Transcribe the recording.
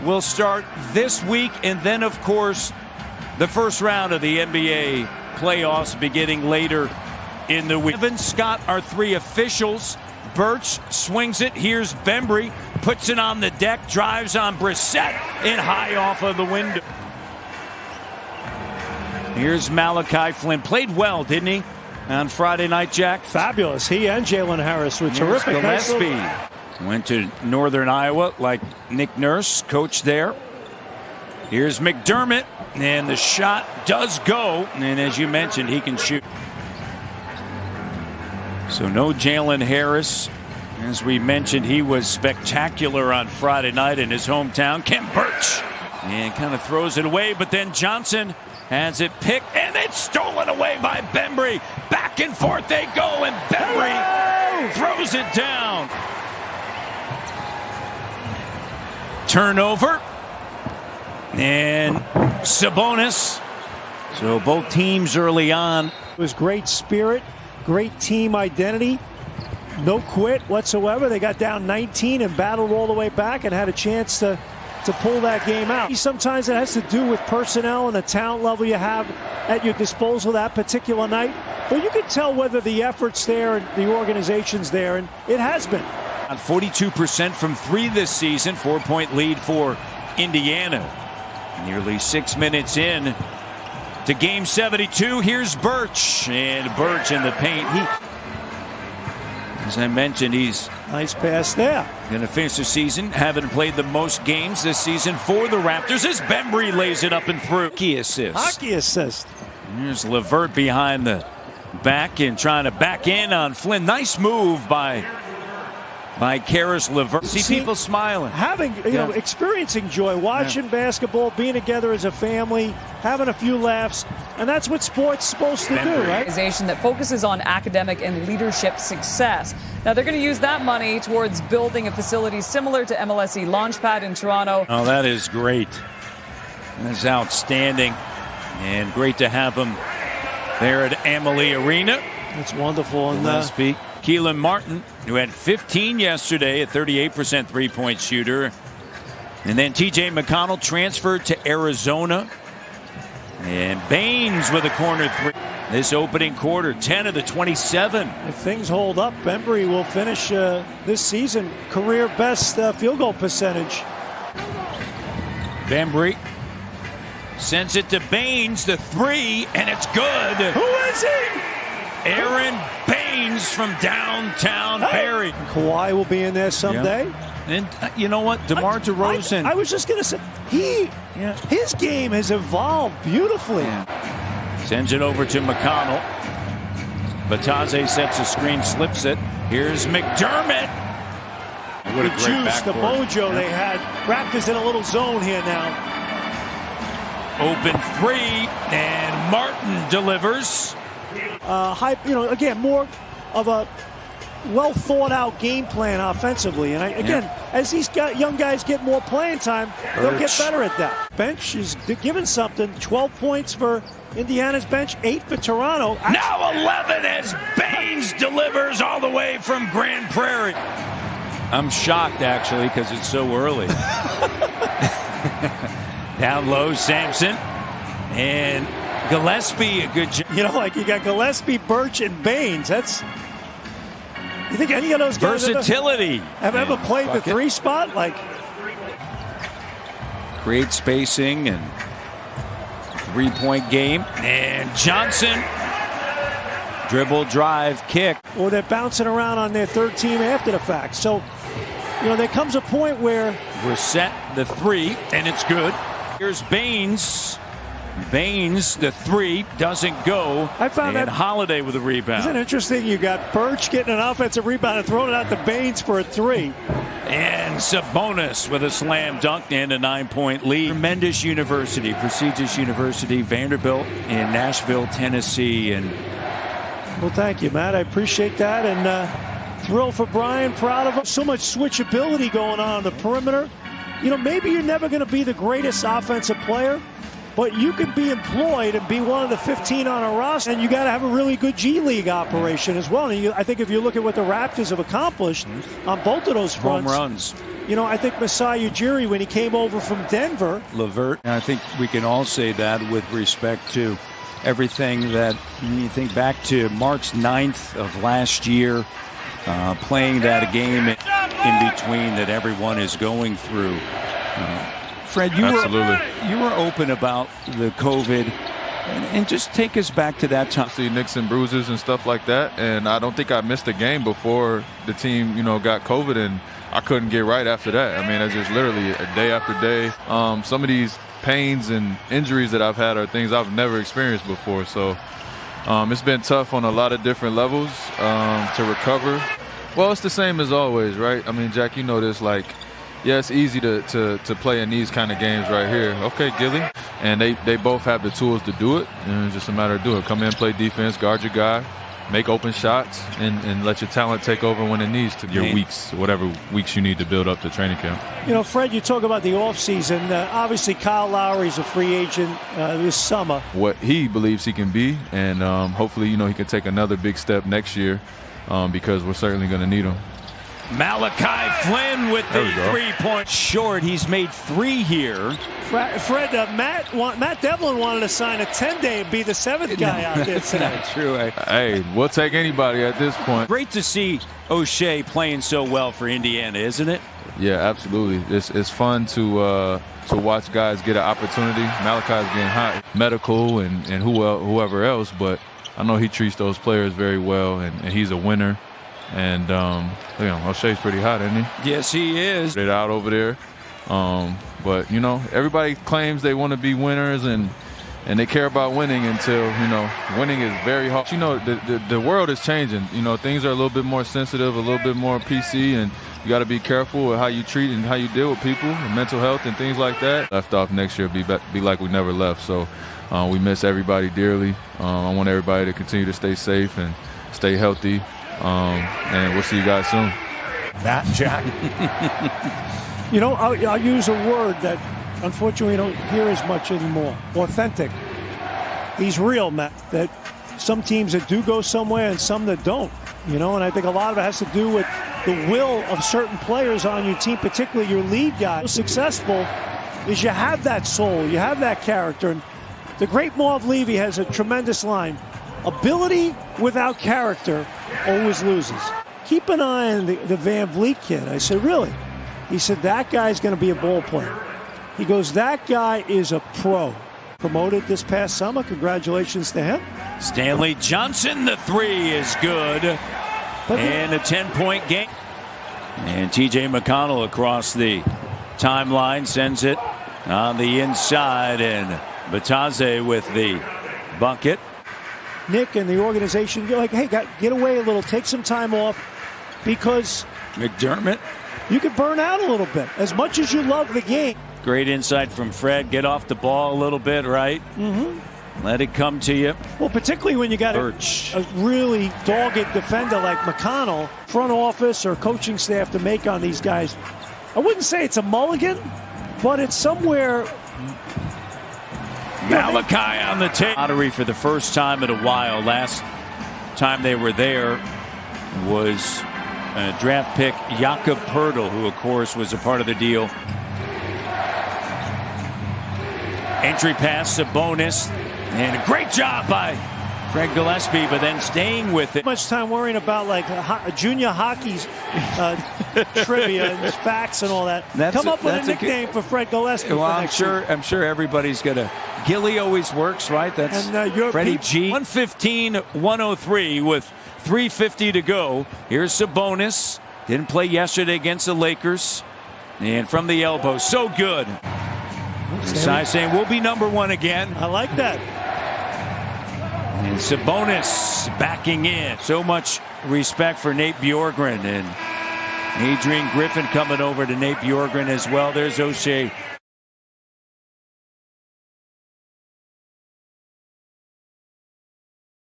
will start this week, and then, of course, the first round of the NBA playoffs beginning later in the week. Evan, Scott are three officials. Birch swings it. Here's Bembry, puts it on the deck, drives on Brissett, and high off of the window. Here's Malachi Flynn. Played well, didn't he, on Friday night, Jack? Fabulous. He and Jalen Harris were terrific. Gillespie went to Northern Iowa like Nick Nurse, coach there. Here's McDermott, and the shot does go. And as you mentioned, he can shoot. So no Jalen Harris. As we mentioned, he was spectacular on Friday night in his hometown. Kem Birch, and kind of throws it away, but then Johnson has it picked, and it's stolen away by Bembry. Back and forth they go, and Bembry throws it down. Turnover, and Sabonis. So both teams early on. It was great spirit, great team identity, no quit whatsoever. They got down 19 and battled all the way back and had a chance to pull that game out. Sometimes it has to do with personnel and the talent level you have at your disposal that particular night. But you can tell whether the effort's there and the organization's there, and it has been. On 42% from three this season, 4-point lead for Indiana. Nearly 6 minutes in to game 72. Here's Birch, and Birch in the paint. As I mentioned, he's nice pass there. Going to finish the season, having played the most games this season for the Raptors, as Bembry lays it up and through. Hockey assist. Here's LeVert behind the back and trying to back in on Flynn. Nice move by Karis LeVert. See people smiling. Having, experiencing joy, watching basketball, being together as a family, having a few laughs. And that's what sports is supposed to do, right? Organization that focuses on academic and leadership success. Now, they're going to use that money towards building a facility similar to MLSE Launchpad in Toronto. Oh, that is great. That's outstanding. And great to have them there at Amalie Arena. That's wonderful. And Gillespie. Keelan Martin, who had 15 yesterday, a 38% three-point shooter. And then T.J. McConnell transferred to Arizona. And Baines with a corner three. This opening quarter, 10 of the 27. If things hold up, Bembry will finish this season career best field goal percentage. Bembry sends it to Baines, the three, and it's good. Who is he? Aaron Baines from downtown Barrie. Kawhi will be in there someday. Yeah. And you know what? DeMar DeRozan. I was just going to say, his game has evolved beautifully. Yeah. Sends it over to McConnell. Batase sets a screen, slips it. Here's McDermott. What a great juice, the mojo they had. Raptors in a little zone here now. Open three, and Martin delivers. Again, more of a well thought out game plan offensively. And as these young guys get more playing time, they'll get better at that. Bench is given something. 12 points for Indiana's bench, 8 for Toronto. Now 11 as Baines delivers all the way from Grand Prairie. I'm shocked, actually, because it's so early. Down low, Sampson. And Gillespie, a good job. You got Gillespie, Birch, and Baines. You think any of those guys versatility have ever played the three spot? Great spacing and three-point game. And Johnson, dribble, drive, kick. Or they're bouncing around on their third team after the fact. So, there comes a point where we're set the three, and it's good. Here's Baines. Baines, the three, doesn't go. I found that Holiday with a rebound. Isn't it interesting? You got Birch getting an offensive rebound and throwing it out to Baines for a three. And Sabonis with a slam dunk and a 9-point lead. Tremendous university, prestigious university, Vanderbilt in Nashville, Tennessee. Well, thank you, Matt. I appreciate that. And thrilled for Brian, proud of him. So much switchability going on the perimeter. Maybe you're never going to be the greatest offensive player, but you can be employed and be one of the 15 on a roster, and you got to have a really good G League operation as well. And I think if you look at what the Raptors have accomplished on both of those fronts, home runs. I think Masai Ujiri, when he came over from Denver. Levert. And I think we can all say that with respect to everything that you think back to March 9th of last year, playing that game in between that everyone is going through. Fred, you were open about the COVID, and just take us back to that time. See nicks and bruises and stuff like that, and I don't think I missed a game before the team, got COVID, and I couldn't get right after that. I mean, it's just literally a day after day. Some of these pains and injuries that I've had are things I've never experienced before, so it's been tough on a lot of different levels to recover. Well, it's the same as always, right? I mean, Jack, you know this, yeah, it's easy to play in these kind of games right here. Okay, Gilly. And they both have the tools to do it. And it's just a matter of doing it. Come in, play defense, guard your guy, make open shots, and let your talent take over when it needs to. Your weeks, whatever weeks you need to build up to training camp. Fred, you talk about the offseason. Obviously, Kyle Lowry's a free agent this summer. What he believes he can be, and hopefully, he can take another big step next year because we're certainly going to need him. Malachi Flynn with the 3-point short. He's made 3 here. Fred, Matt Devlin wanted to sign a 10-day and be the 7th guy out there today. That's true. Hey, we'll take anybody at this point. Great to see O'Shea playing so well for Indiana, isn't it? Yeah, absolutely. It's fun to watch guys get an opportunity. Malachi's getting hot, medical, and whoever else, but I know he treats those players very well, and he's a winner. And O'Shea's pretty hot, isn't he? Yes, he is. They're out over there. But everybody claims they want to be winners and they care about winning until winning is very hard. The world is changing. Things are a little bit more sensitive, a little bit more PC, and you got to be careful with how you treat and how you deal with people and mental health and things like that. Left off next year, be like we never left. So we miss everybody dearly. I want everybody to continue to stay safe and stay healthy. And we'll see you guys soon. Matt, Jack. I'll use a word that unfortunately we don't hear as much anymore. Authentic. He's real, Matt. That some teams that do go somewhere and some that don't. And I think a lot of it has to do with the will of certain players on your team, particularly your lead guy. Successful is you have that soul, you have that character. And the great Marv Levy has a tremendous line. Ability without character always loses. Keep an eye on the Van Vliet kid. I said, really? He said, that guy's going to be a ball player. He goes, that guy is a pro. Promoted this past summer. Congratulations to him. Stanley Johnson, the 3 is good. And a 10-point game. And T.J. McConnell across the timeline sends it on the inside. And Bataze with the bucket. Nick and the organization, you're like, hey, get away a little, take some time off, because McDermott, you could burn out a little bit. As much as you love the game. Great insight from Fred. Get off the ball a little bit, right? Mm-hmm. Let it come to you. Well, particularly when you got a really dogged defender like McConnell, front office or coaching staff to make on these guys. I wouldn't say it's a mulligan, but it's somewhere. Malachi on the tape. Lottery for the first time in a while. Last time they were there was draft pick Jakob Poeltl, who of course was a part of the deal. Entry pass, Sabonis, and a great job by Craig Gillespie, but then staying with it. Much time worrying about junior hockey's trivia and facts and all that. Come up with a nickname for Fred Gillespie. Well, I'm sure everybody's gonna. Gilly always works, right? That's Freddie G. 115-103 with 3:50 to go. Here's Sabonis. Didn't play yesterday against the Lakers, and from the elbow, so good. Sai saying we'll be number 1 again. I like that. And Sabonis backing in. So much respect for Nate Bjorkgren, and Adrian Griffin coming over to Nate Bjorkgren as well. There's O'Shea